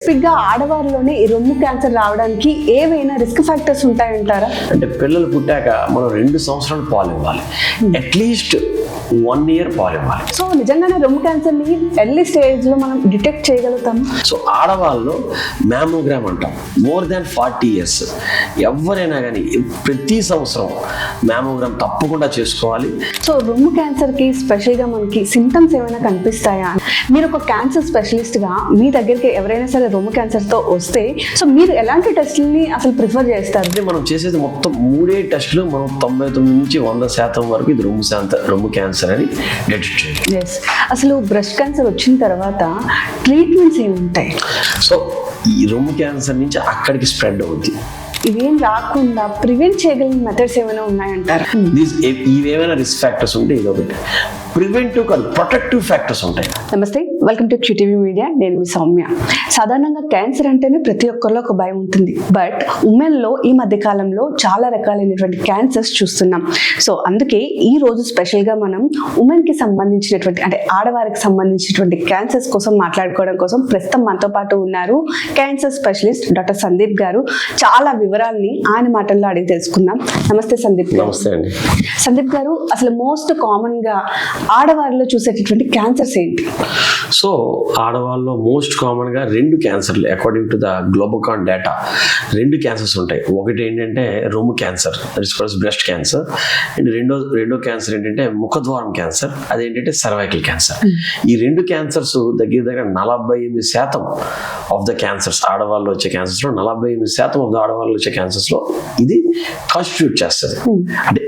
స్పెసిఫిక్గా ఆడవారిలోనే ఈ రొమ్ము క్యాన్సర్ రావడానికి ఏవైనా రిస్క్ ఫ్యాక్టర్స్ ఉంటాయంటారా? అంటే పిల్లలు పుట్టాక మనం 2 సంవత్సరాలు పాలు ఇవ్వాలి, అట్లీస్ట్ 1 year పాలు ఇవ్వాలి. సో నిజంగానే రొమ్ము క్యాన్సర్ని ఎర్లీ స్టేజ్లో మనం డిటెక్ట్ చేయగలుగుతాము. సో ఆడవాళ్ళు మ్యామోగ్రామ్ అంటాం, మోర్ దాన్ 40 years ఎవరైనా కానీ ప్రతి సంవత్సరం మ్యామోగ్రామ్ తప్పకుండా చేసుకోవాలి. సో రొమ్ము క్యాన్సర్కి స్పెషల్గా మనకి సింటమ్స్ ఏమైనా కనిపిస్తాయా? మీరు ఒక క్యాన్సర్ స్పెషలిస్ట్గా మీ దగ్గరికి ఎవరైనా సరే రొమ్ము క్యాన్సర్తో వస్తే సో మీరు ఎలాంటి టెస్టులని అసలు ప్రిఫర్ చేస్తారు? అంటే మనం చేసేది మొత్తం 3 టెస్టులు, మనం 99 నుంచి 100% వరకు ఇది రొమ్ము క్యాన్సర్ అని డిటెక్ట్ చేయాలి. ఎస్, అసలు బ్రెస్ట్ క్యాన్సర్ వచ్చిన తర్వాత ట్రీట్మెంట్స్ ఏమి ఉంటాయి? సో ఈ రొమ్ము క్యాన్సర్ నుంచి అక్కడికి స్ప్రెడ్ అవుతుంది. ఇవేం రాకుండా ప్రివెంట్ చేయగలిగిన మెథడ్స్ ఏమైనా ఉన్నాయంటారా? ఇవేమైనా రిస్క్ ఫ్యాక్టర్స్ ఉంటే ఇది ఒకటి. ప్రివెంటివ్ కాదు, ప్రొటెక్టివ్ ఫ్యాక్టర్స్ ఉంటాయి. నమస్తే, వెల్కమ్ టు QTV మీడియా. నేను మీ సౌమ్య. సాధారణంగా క్యాన్సర్ అంటేనే ప్రతి ఒక్కరిలో ఒక భయం ఉంటుంది. బట్ ఉమెన్లో ఈ మధ్య కాలంలో చాలా రకాలైనటువంటి క్యాన్సర్స్ చూస్తున్నాం. సో అందుకే ఈ రోజు స్పెషల్గా మనం ఉమెన్కి సంబంధించినటువంటి అంటే ఆడవారికి సంబంధించినటువంటి క్యాన్సర్స్ కోసం మాట్లాడుకోవడం కోసం ప్రస్తుతం మనతో పాటు ఉన్నారు క్యాన్సర్ స్పెషలిస్ట్ డాక్టర్ సందీప్ గారు. చాలా వివరాల్ని ఆయన మాటల్లో అడిగి తెలుసుకుందాం. నమస్తే సందీప్ గారు. నమస్తే అండి. సందీప్ గారు, అసలు మోస్ట్ కామన్గా ఆడవారిలో చూసేటటువంటి క్యాన్సర్స్ ఏంటి? సో ఆడవాళ్ళలో మోస్ట్ కామన్గా 2 క్యాన్సర్లు, according to the GLOBOCAN data 2 cancers ఉంటాయి. ఒకటి ఏంటంటే రొమ్ము క్యాన్సర్, బ్రెస్ట్ క్యాన్సర్, అండ్ రెండో క్యాన్సర్ ఏంటంటే ముఖద్వారం క్యాన్సర్, అదేంటంటే సర్వైకల్ క్యాన్సర్. ఈ 2 క్యాన్సర్స్ దగ్గర 48% ఆఫ్ ద క్యాన్సర్స్, ఆడవాళ్ళు వచ్చే క్యాన్సర్స్లో 48% ఆఫ్ ద ఆడవాళ్ళు వచ్చే క్యాన్సర్స్లో ఇది కాన్స్టిట్యూట్ చేస్తుంది. అంటే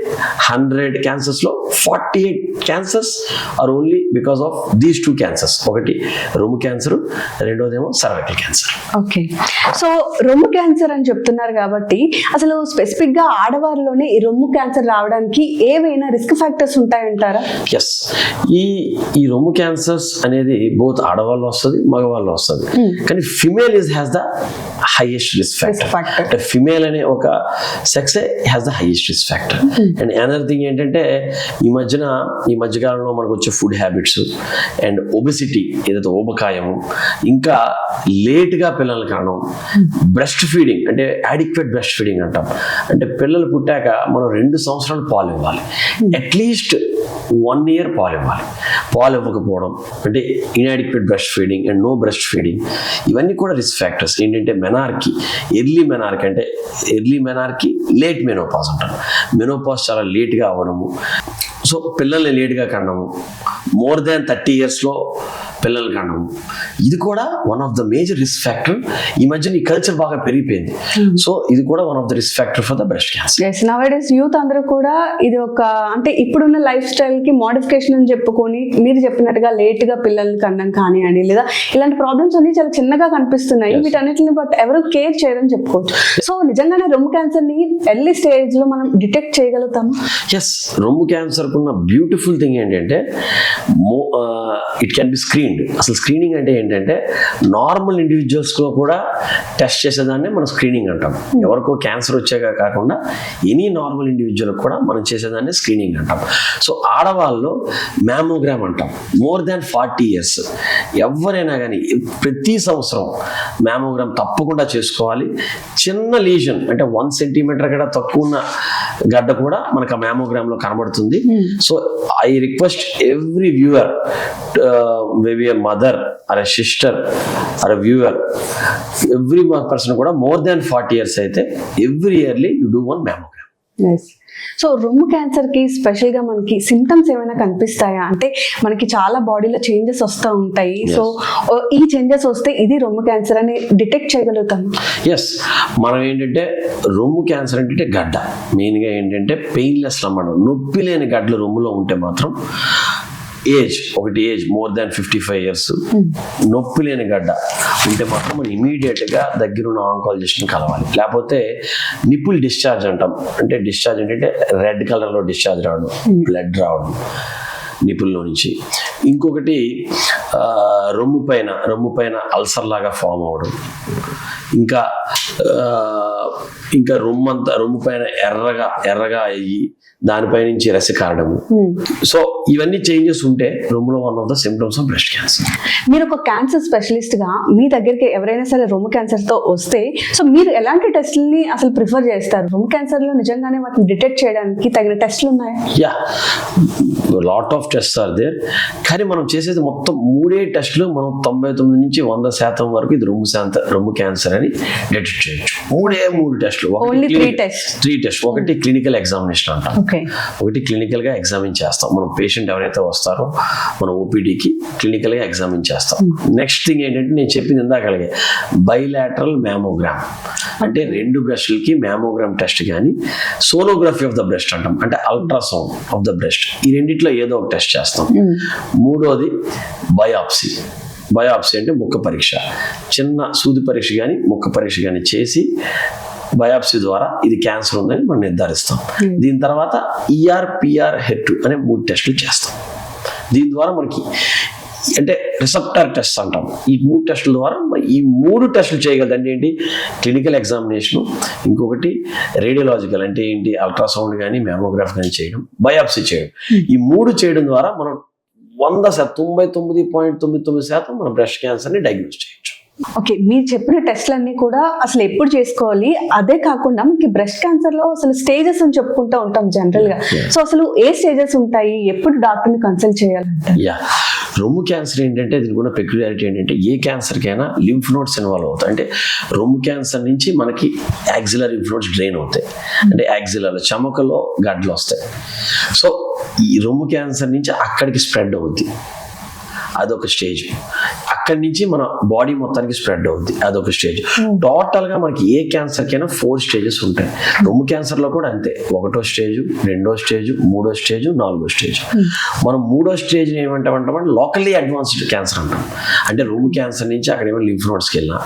100 క్యాన్సర్స్లో 48 cancers are only because of these 2 cancers. ఒకటి రొమ్ము క్యాన్సర్, రెండోదేమో సర్వైకల్ క్యాన్సర్. ఓకే, సో రొమ్ము క్యాన్సర్ అని చెప్తున్నారు కాబట్టి అసలు స్పెసిఫిక్గా ఆడవారిలోనే ఈ రొమ్ము క్యాన్సర్ రావడానికి ఏవైనా రిస్క్ ఫ్యాక్టర్స్ ఉంటాయంటారా? ఎస్, ఈ రొమ్ము క్యాన్సర్స్ అనేది బోత్ ఆడవాళ్ళు వస్తుంది, మగవాళ్ళు వస్తుంది. కానీ female has the highest risk factor. అంటే ఫిమేల్ అనే ఒక sex has the highest risk factor. And another thing ఏంటంటే ఈ మధ్యకాలంలో మనకు వచ్చే ఫుడ్ హ్యాబిట్స్ అండ్ ఒబెసిటీ, ఏదైతే ఊబకాయము, ఇంకా లేట్గా పిల్లలు కావడం, బ్రెస్ట్ ఫీడింగ్ అంటే యాడిక్వేట్ బ్రెస్ట్ ఫీడింగ్ అంటాం. అంటే పిల్లలు పుట్టాక మనం 2 సంవత్సరాలు పాలు ఇవ్వాలి, అట్లీస్ట్ 1 year పాలు ఇవ్వాలి. పాలు ఇవ్వకపోవడం అంటే inadequate breast feeding and no breast feeding, ఇవన్నీ కూడా రిస్క్ ఫ్యాక్టర్స్. ఏంటంటే మెనార్కీ, ఎర్లీ మెనార్కీ అంటే ఎర్లీ మెనార్కీ, లేట్ మెనోపాజ్ అంటారు. మెనోపాజ్ చాలా లేట్గా అవ్వడము, సో పిల్లల్ని లేట్గా కనడము, మోర్ దాన్ 30 yearsలో పిల్లలు కనడము, ఇది కూడా one of the major risk factor. ఈ మధ్యన ఈ కల్చర్ బాగా పెరిగిపోయింది. సో ఇది కూడా one of the risk factor for the breast cancer. Yes, nowadays youth అందరూ కూడా ఇది ఒక అంటే ఇప్పుడున్న లైఫ్ స్టైల్కి మోడిఫికేషన్ అని చెప్పుకొని మీరు చెప్పినట్టుగా లేట్గా పిల్లల్ని కనడం కానివ్వండి, లేదా ఇలాంటి ప్రాబ్లమ్స్ అన్ని చాలా చిన్నగా కనిపిస్తున్నాయి. వీటన్నిటిని బట్ ఎవరు కేర్ చేయరని చెప్పుకోవచ్చు. సో నిజంగానే రొమ్ము క్యాన్సర్ని ఎర్లీ స్టేజ్లో మనం డిటెక్ట్ చేయగలుగుతాము? ఎస్, రొమ్ము క్యాన్సర్కు ఉన్న బ్యూటిఫుల్ థింగ్ ఏంటంటే ఇట్ కెన్ బి స్క్రీన్డ్. అసలు స్క్రీనింగ్ అంటే ఏంటంటే నార్మల్ ఇండివిజువల్స్లో కూడా టెస్ట్ చేసేదాన్ని మనం స్క్రీనింగ్ అంటాం. ఎవరికో క్యాన్సర్ వచ్చాక కాకుండా ఎనీ నార్మల్ ఇండివిజువల్ కూడా మనం చేసేదాన్ని స్క్రీనింగ్ అంటాం. సో ఆడవాళ్ళలో మ్యామోగ్రామ్ అంటాం, మోర్ దాన్ 40 years ఎవరైనా కానీ ప్రతి సంవత్సరం మ్యామోగ్రామ్ తప్పకుండా చేసుకోవాలి. చిన్న లీజన్ అంటే 1 centimeter కూడా తక్కువ ఉన్న గడ్డ కూడా మనకు ఆ మ్యామోగ్రామ్లో కనబడుతుంది. So I request every viewer, maybe a mother or a sister or a viewer, every person కూడా more than 40 years అయితే every yearly you do one mammogram. Yes, so రొమ్ము క్యాన్సర్కి స్పెషల్గా మనకి సింటమ్స్ ఏమైనా కనిపిస్తాయా? అంటే మనకి చాలా బాడీలో చేంజెస్ వస్తూ ఉంటాయి. సో ఈ చేంజెస్ వస్తే ఇది రొమ్ము క్యాన్సర్ అని డిటెక్ట్ చేయగలుగుతాం? ఎస్, మనం ఏంటంటే రొమ్ము క్యాన్సర్ అంటే గడ్డ మెయిన్గా ఏంటంటే పెయిన్లెస్ అన్నమాట. నొప్పి లేని గడ్డలు రొమ్ములో ఉంటే మాత్రం ఏజ్ మోర్ దాన్ 55 years నొప్పి లేని గడ్డ ఉంటే మాత్రం మనం ఇమీడియట్గా దగ్గరున్న ఆంకాలజిస్ట్ని కలవాలి. లేకపోతే నిపుల్ డిశ్చార్జ్ అంటాం. అంటే డిశ్చార్జ్ ఏంటంటే రెడ్ కలర్లో డిశ్చార్జ్ రావడం, బ్లడ్ రావడం నిపుల్లో నుంచి. ఇంకొకటి రొమ్ము పైన అల్సర్ లాగా ఫామ్ అవ్వడం, ఇంకా ఇంకా రొమ్ము పైన ఎర్రగా అయ్యి దానిపై నుంచి రసి కారడము. సో ఇవన్నీ చేంజెస్ ఉంటే రొమ్ములో one of the symptoms of breast cancer. మీరు ఒక క్యాన్సర్ స్పెషలిస్ట్ గా మీ దగ్గరికి ఎవరైనా సరే రొమ్ము క్యాన్సర్ తో వస్తే సో మీరు ఎలాంటి టెస్ట్లని అసలు ప్రిఫర్ చేస్తారు? రొమ్ము క్యాన్సర్ లో నిజంగానే వాటిని డిటెక్ట్ చేయడానికి తగిన టెస్ట్లు ఉన్నాయా? Yeah, lot of test are there. కానీ మనం చేసేది మొత్తం 3 టెస్టులు. మనం 99 నుంచి 100% వరకు ఇది రొమ్ము క్యాన్సర్ అని డిటెక్ట్ చేయొచ్చు. 3 టెస్టులు. Only 3 test. ఒకటి క్లినికల్ ఎగ్జామినేషన్ అంటాం. ఒకటి క్లినికల్ గా ఎగ్జామిన్ చేస్తాం. మనం పేషెంట్ ఎవరైతే వస్తారో మన ఓపీడీకి క్లినికల్ గా ఎగ్జామిన్ చేస్తాం. నెక్స్ట్ థింగ్ ఏంటంటే నేను చెప్పింది ఇందాకలాగే బైలాటరల్ మ్యామోగ్రామ్, అంటే 2 బ్రెస్ట్లకి మ్యామోగ్రామ్ టెస్ట్ కానీ సోనోగ్రఫీ ఆఫ్ ద బ్రెస్ట్ అంటాం, అంటే అల్ట్రాసౌండ్ ఆఫ్ ద బ్రెస్ట్. ఈ రెండిట్లో ఏదో ఒక టెస్ట్ చేస్తాం. మూడోది బయాప్సీ అంటే ముక్క పరీక్ష, చిన్న సూది పరీక్ష కానీ ముక్క పరీక్ష కానీ చేసి బయాప్సీ ద్వారా ఇది క్యాన్సర్ ఉందని మనం నిర్ధారిస్తాం. దీని తర్వాత ER-PR HER2 అనే 3 టెస్టులు చేస్తాం. దీని ద్వారా మనకి అంటే రిసెప్టర్ టెస్ట్ అంటాం. ఈ 3 టెస్టుల ద్వారా ఈ 3 టెస్టులు చేయగలదు. అంటే ఏంటి? క్లినికల్ ఎగ్జామినేషన్, ఇంకొకటి రేడియోలాజికల్ అంటే ఏంటి అల్ట్రాసౌండ్ కానీ మ్యామోగ్రాఫ్ కానీ చేయడం, బయాప్సీ చేయడం. ఈ 3 చేయడం ద్వారా మనం 99.99% మన బ్రెస్ట్ క్యాన్సర్ని డయాగ్నోస్ చేయొచ్చు. ఓకే, మీరు చెప్పిన టెస్ట్లన్నీ కూడా అసలు ఎప్పుడు చేసుకోవాలి? అదే కాకుండా మనకి బ్రెస్ట్ క్యాన్సర్ లో అసలు స్టేజెస్ అని చెప్పుకుంటూ ఉంటాం జనరల్ గా. సో అసలు ఏ స్టేజెస్ ఉంటాయి? ఎప్పుడు డాక్టర్ని కన్సల్ట్ చేయాలంటే? రొమ్ము క్యాన్సర్ ఏంటంటే దీనికి ఉన్న పెక్యులారిటీ ఏంటంటే ఏ క్యాన్సర్కైనా లింఫ్ నోడ్స్ ఇన్వాల్వ్ అవుతాయి. అంటే రొమ్ము క్యాన్సర్ నుంచి మనకి యాక్సిలర్ లింఫ్ నోడ్స్ డ్రైన్ అవుతాయి, అంటే యాక్సిలర్లో చమకలో గడ్డలు వస్తాయి. సో ఈ రొమ్ము క్యాన్సర్ నుంచి అక్కడికి స్ప్రెడ్ అవుద్ది, అదొక స్టేజ్. అక్కడి నుంచి మన బాడీ మొత్తానికి స్ప్రెడ్ అవుద్ది, అదొక స్టేజ్. టోటల్ గా మనకి ఏ క్యాన్సర్ కైనా 4 స్టేజెస్ ఉంటాయి. రొమ్ము క్యాన్సర్ లో కూడా అంతే. 1వ స్టేజ్, 2వ స్టేజ్, 3వ స్టేజ్, 4వ స్టేజ్. మనం 3వ స్టేజ్ ఏమంటామంటే లోకల్లీ అడ్వాన్స్డ్ క్యాన్సర్ అంటాం. అంటే రొమ్ము క్యాన్సర్ నుంచి అక్కడ ఏమైనా లింఫ్ నోడ్స్కి వెళ్ళినా,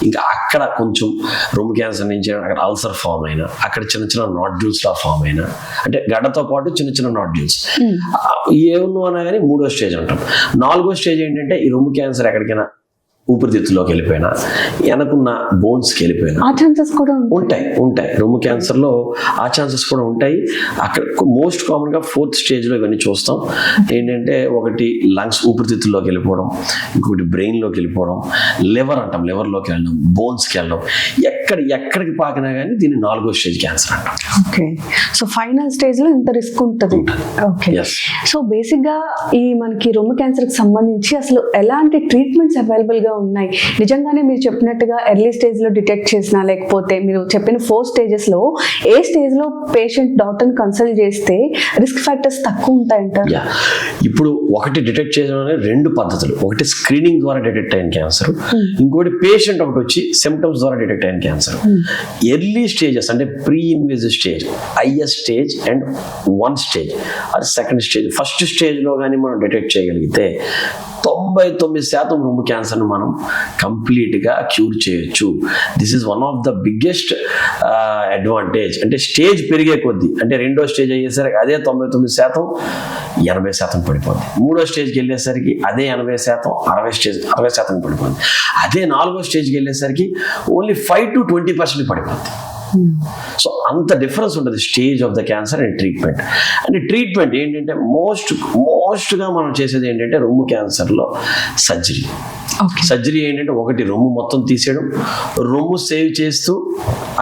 ఇంకా అక్కడ కొంచెం రొమ్ము క్యాన్సర్ నుంచి అక్కడ అల్సర్ ఫామ్ అయినా, అక్కడ చిన్న నాడ్యూల్స్ లా ఫామ్ అయినా, అంటే గడ్డతో పాటు చిన్న నాడ్యూల్స్ ఏమన్నా అన్నా కానీ 3వ స్టేజ్ అంటాం. 4వ స్టేజ్ ఏంటంటే ఈ రొమ్ము క్యాన్సర్ ఎక్కడికైనా ఊపిరితిత్తులోకి వెళ్ళిపోయినా, వెనకున్న బోన్స్కి వెళ్ళిపోయినా ఆ ఛాన్సెస్ కూడా ఉంటాయి. రొమ్ము క్యాన్సర్లో ఆ ఛాన్సెస్ కూడా ఉంటాయి. అక్కడ మోస్ట్ కామన్గా 4th స్టేజ్లో ఇవన్నీ చూస్తాం. ఏంటంటే ఒకటి లంగ్స్ ఊపిరితిత్తుల్లోకి వెళ్ళిపోవడం, ఇంకొకటి బ్రెయిన్లోకి వెళ్ళిపోవడం, లివర్ అంటాం, లివర్లోకి వెళ్ళడం, బోన్స్కి వెళ్ళడం, ఎక్కడికి పాకినా కానీ దీన్ని 4వ స్టేజ్ క్యాన్సర్ అంటాం. ఓకే, సో ఫైనల్ స్టేజ్ లో ఇంత రిస్క్ ఉంటుంది. ఓకే, సో బేసిక్ గా ఈ మనకి రొమ్ము క్యాన్సర్ కి సంబంధించి అసలు ఎలాంటి ట్రీట్మెంట్స్ అవైలబుల్ గా ఉన్నాయి? నిజంగానే మీరు చెప్పినట్టుగా ఎర్లీ స్టేజ్ లో డిటెక్ట్ చేసినా, లేకపోతే మీరు చెప్పిన 4 స్టేజెస్ లో ఏ స్టేజ్ లో పేషెంట్ డాక్టర్ని కన్సల్ట్ చేస్తే రిస్క్ ఫ్యాక్టర్స్ తక్కువ ఉంటాయంటారు? ఇప్పుడు ఒకటి డిటెక్ట్ చేయడం 2 పద్ధతులు. ఒకటి స్క్రీనింగ్ ద్వారా డిటెక్ట్ అయిన క్యాన్సర్, ఇంకోటి పేషెంట్ ఒకటి వచ్చి సిమ్టమ్స్ ద్వారా డిటెక్ట్ అయిన క్యాన్సర్. ఎర్లీ స్టేజెస్ అంటే pre invasive stage, IS stage and 1 stage అది 2nd స్టేజ్. ఫస్ట్ స్టేజ్ లో కానీ మనం డిటెక్ట్ చేయగలిగితే 99% రొమ్ము క్యాన్సర్ను మనం కంప్లీట్గా క్యూర్ చేయొచ్చు. This is one of the biggest advantage. అంటే స్టేజ్ పెరిగే కొద్దీ, అంటే 2వ స్టేజ్ అయ్యేసరికి అదే 99% 80% పడిపోద్ది. 3వ స్టేజ్కి వెళ్ళేసరికి అదే 80% 60% పడిపోద్ది. అదే 4వ స్టేజ్కి వెళ్ళేసరికి ఓన్లీ 5 to 20% పడిపోద్ది. సో అంత డిఫరెన్స్ ఉంటుంది stage of the cancer and treatment. అంటే ట్రీట్మెంట్ ఏంటంటే మోస్ట్గా మనం చేసేది ఏంటంటే రొమ్ము క్యాన్సర్లో సర్జరీ ఏంటంటే ఒకటి రొమ్ము మొత్తం తీసేయడం, రొమ్ము సేవ్ చేస్తూ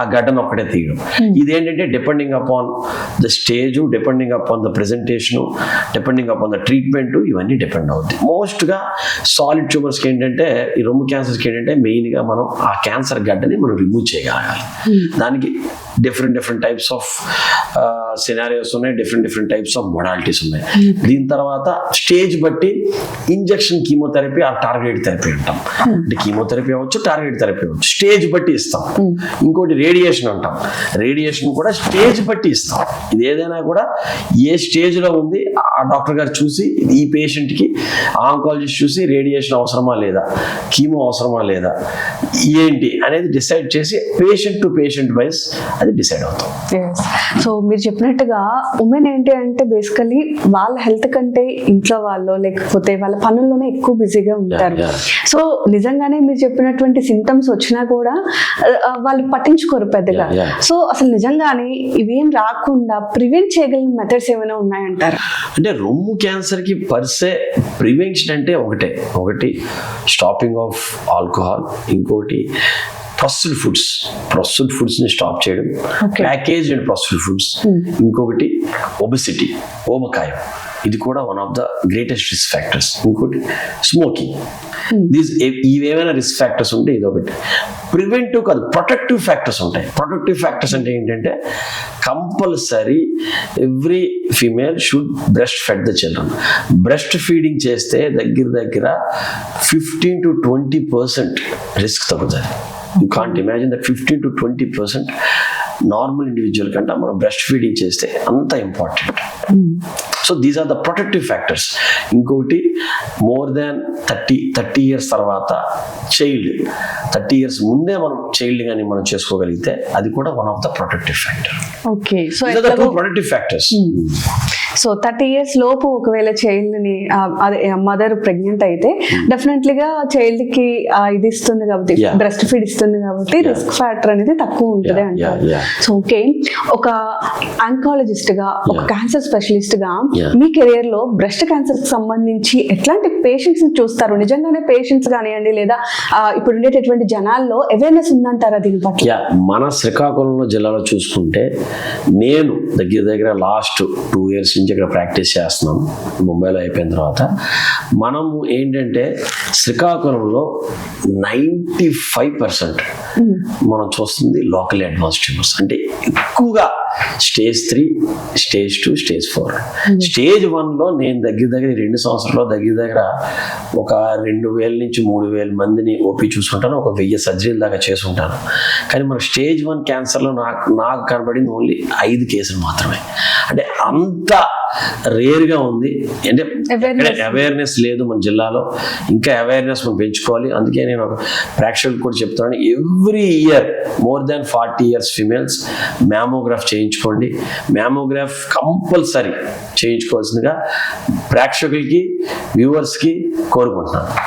ఆ గడ్డను ఒక్కటే తీయడం. ఇదేంటంటే depending upon the stage, depending upon the presentation, depending upon the treatment, ఇవన్నీ డిపెండ్ అవుతాయి. మోస్ట్గా సాలిడ్ ట్యూమర్స్కి ఏంటంటే ఈ రొమ్ము క్యాన్సర్స్కి ఏంటంటే మెయిన్గా మనం ఆ క్యాన్సర్ గడ్డని మనం రిమూవ్ చేయగలగాలి. దానికి డిఫరెంట్ టైప్స్ ఆఫ్ సినారియోస్ ఉన్నాయి, డిఫరెంట్ టైప్స్ ఆఫ్ మొడాలిటీస్ ఉన్నాయి. దీని తర్వాత స్టేజ్ బట్టి ఇంజెక్షన్ కీమోథెరపీ ఆ టార్గెట్ థెరపీ అంటాం. అంటే కీమోథెరపీ అవ్వచ్చు, టార్గెట్ థెరపీ అవ్వచ్చు, స్టేజ్ బట్టి ఇస్తాం. ఇంకోటి రేడియేషన్ అంటాం, రేడియేషన్ కూడా స్టేజ్ బట్టి ఇస్తాం. ఇది ఏదైనా కూడా ఏ స్టేజ్లో ఉంది ఆ డాక్టర్ గారు చూసి ఈ పేషెంట్కి ఆంకాలజిస్ట్ చూసి రేడియేషన్ అవసరమా లేదా, కీమో అవసరమా లేదా, ఏంటి అనేది డిసైడ్ చేసి పేషెంట్ టు పేషెంట్ వైజ్ అది డిసైడ్ అవుతాం. సో మీరు చెప్పినట్టుగా ఉమెన్ ఏంటి అంటే బేసికలీ వాళ్ళ హెల్త్ కంటే ఇంట్లో వాళ్ళు లేకపోతే వాళ్ళ పనుల్లోనే ఎక్కువ బిజీగా ఉంటారు. సో నిజంగానే మీరు చెప్పినటువంటి సింటమ్స్ వచ్చినా కూడా వాళ్ళు పట్టించుకోరు పెద్దగా. Yeah. సో అసలు నిజంగానే ఇవేం రాకుండా ప్రివెంట్ చేయగలిగిన మెథడ్స్ ఏమైనా ఉన్నాయంటారు? అంటే రొమ్ము క్యాన్సర్కి పర్సే ప్రివెన్షన్ అంటే ఒకటి స్టాపింగ్ ఆఫ్ ఆల్కహాల్, ఇంకోటి ప్రాసెస్డ్ ఫుడ్స్ని స్టాప్ చేయడం, ప్యాకేజ్ అండ్ ప్రాసెస్డ్ ఫుడ్స్, ఇంకొకటి ఒబెసిటీ, ఊబకాయం, ఇది కూడా one of the greatest risk factors. ఇంకోటి స్మోకింగ్. ఇవేమైనా రిస్క్ ఫ్యాక్టర్స్ ఉంటే ఇదొకటి. ప్రివెంటివ్ కాదు, ప్రొటెక్టివ్ ఫ్యాక్టర్స్ ఉంటాయి. ప్రొటెక్టివ్ ఫ్యాక్టర్స్ అంటే ఏంటంటే compulsory every female should breast fed the children. Breast feeding చేస్తే దగ్గర 15 to 20% రిస్క్ తగ్గుతుంది. You can't imagine that 15 to 20% normal individual కంటే మనం బ్రెస్ట్ ఫీడింగ్ చేస్తే అంత important. So these are the protective factors. ఇంకొకటి మోర్ దాన్ 30 years తర్వాత child, 30 years ముందే మనం చైల్డ్ కానీ మనం చేసుకోగలిగితే అది కూడా one of the protective factor. Okay, so protective factors. So 30 years లోపు ఒకవేళ చైల్డ్ ని అదే మదర్ ప్రెగ్నెంట్ అయితే డెఫినెట్లీగా చైల్డ్ కి ఇది ఇస్తుంది కాబట్టి, బ్రెస్ట్ ఫీడ్ ఇస్తుంది కాబట్టి రిస్క్ ఫ్యాక్టర్ అనేది తక్కువ ఉంటుంది అంటారు. సో ఓకే, ఒక ఆంకాలజిస్ట్ గా, ఒక క్యాన్సర్ స్పెషలిస్ట్ గా మీ కెరియర్ లో బ్రెస్ట్ క్యాన్సర్ కి సంబంధించి ఎట్లాంటి పేషెంట్స్ ని చూస్తారు? నిజంగానే పేషెంట్స్ కానివ్వండి లేదా ఇప్పుడు ఉండేటటువంటి జనాల్లో అవేర్నెస్ ఉందంటారా దీని పట్ల? మన శ్రీకాకుళంలో జిల్లాలో చూసుకుంటే నేను దగ్గర లాస్ట్ 2 years నుంచి ఇక్కడ ప్రాక్టీస్ చేస్తున్నాను. ముంబైలో అయిపోయిన తర్వాత మనము ఏంటంటే శ్రీకాకుళంలో 95% మనం చూస్తుంది లోకల్ అడ్వాన్స్ ట్యూమర్స్. అంటే ఎక్కువగా స్టేజ్ 3, స్టేజ్ 2, స్టేజ్ 4. స్టేజ్ 1లో నేను దగ్గర 2 సంవత్సరాల్లో దగ్గర ఒక 2000 నుంచి 3000 మందిని ఓపీ చూసుకుంటాను, ఒక 1000 సర్జరీల దాకా చేసుకుంటాను. కానీ మన స్టేజ్ 1 క్యాన్సర్లో నాకు కనబడింది ఓన్లీ 5 కేసులు మాత్రమే. అంటే అంత రేర్గా ఉంది. అంటే అవేర్నెస్ లేదు మన జిల్లాలో. ఇంకా అవేర్నెస్ మనం పెంచుకోవాలి. అందుకే నేను ఒక ప్రేక్షకులకు కూడా చెప్తున్నాను, every year more than 40 years females mammograph చేయించుకోండి. మ్యామోగ్రాఫ్ కంపల్సరీ చేయించుకోవాల్సిందిగా ప్రేక్షకులకి, వ్యూవర్స్కి కోరుకుంటున్నాను.